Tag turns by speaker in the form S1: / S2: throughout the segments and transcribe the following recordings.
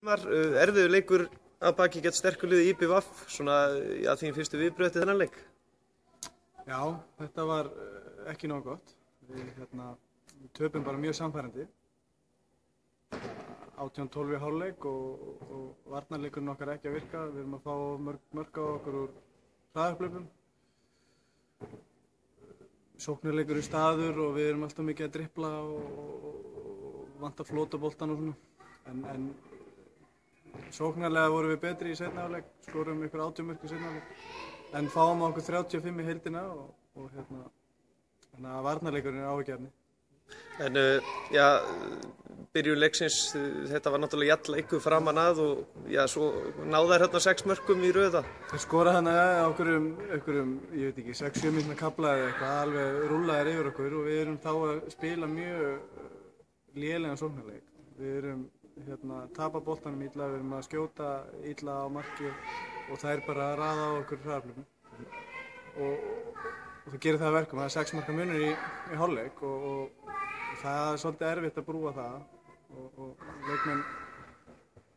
S1: Erfiður leikur að baki gegn sterku liði IBVF, svona þín fyrstu viðbrögð eftir þennan leik?
S2: Já, þetta var ekki nógu gott. Við töpum bara mjög sannfærandi. 18-12 í hálfleik og varnarleikurinn okkar ekki að virka. Við erum að fá mörk á okkur úr hraðaupplaupum. Sóknarleikur í staður og við erum alltaf mikið að dribbla og vanta flota boltan og svona. En sóknarlega vorum við betri í seinni hálfleik, skorum ykkur 80 mörk í seinni hálfleik, en fáum okkur 35 í heildina og þannig að varnarleikurinn er áhyggjuefni. En
S1: byrjun leiksins, þetta var náttúrulega jafn leikur framan að og svo náðu þær 6 mörkum í röða.
S2: Þeir skora á einhverjum, ég veit ekki, 6-7 mínútna kafla eða eitthvað, alveg rúllaðir yfir okkur og við erum þá að spila mjög lélegan sóknarleik. Við erum tapa boltanum illa, við erum að skjóta illa á marki og það er bara að raða á okkur hraðaupplaupum. Og það gerir það að verkum, það er 6 marka munur í hálfleik og það er svolítið erfitt að brúa það og leikmenn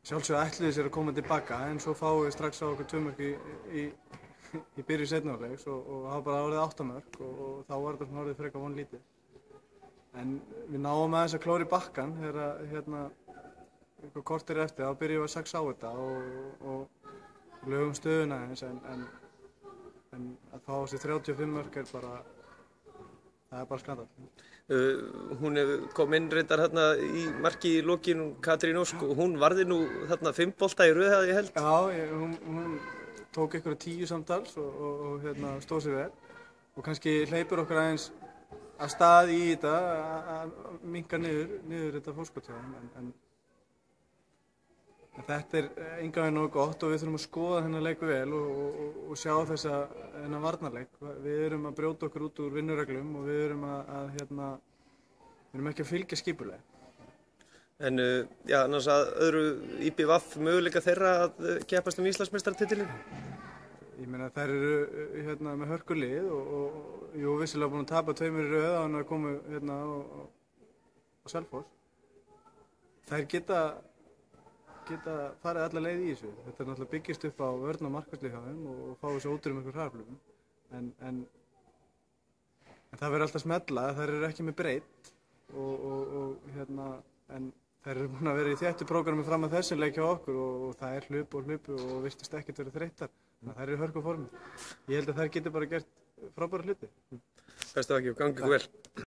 S2: sjálfsögðu ætluðu sér að koma tilbaka en svo fáum við strax á okkur 2 mörk í byrjun seinni hálfleiks og það var bara orðið 8 mörk og þá var þetta orðið frekar vonlítið. En við náum aðeins að klóra í bakkann þegar eitthvað kortir eftir, þá byrjum við að 6 á þetta og lögum stöðuna eins en að fá sér 35 mörk er bara, það er bara skandall.
S1: Hún kom inn reyndar í marki í lokin, Katrín Ósk, og hún varði nú 5 bolta í röð, hefði ég held.
S2: Já, hún tók einhverja 10 samtals og stóð sér vel og kannski hleypur okkur aðeins af stað í þetta að minnka niður þetta fórskot hjá þeim. En þetta er engan veginn nógu gott og við þurfum að skoða þennan leik vel og sjá þennan varnarleik. Við erum að brjóta okkur út úr vinnureglum og við erum við erum ekki að fylgja skipulega.
S1: En annars að öðru IBVF möguleika þeirra að keppast Íslandsmeistaratitilinn?
S2: Ég meina þær eru með hörkulið og jú, vissilega búin að tapa 2 í röð áður en að komu á Selfoss. Þær geta farið alla leið í þessu. Þetta er náttúrulega byggist upp á vörn og markvarslu hjá þeim og fá þessu ódýrum ykkur hraðaupplaupum. En það verður alltaf smella, þær eru ekki með breidd en þær eru búin að vera í þéttu prógrami fram að þessum leik hjá okkur og það er hlaup og virtist ekkert verið þreyttar. Þannig að þær eru í hörku formi. Ég held að þær geti bara gert frábæra hluti.
S1: Bestu þakkir og gangi ykkur vel.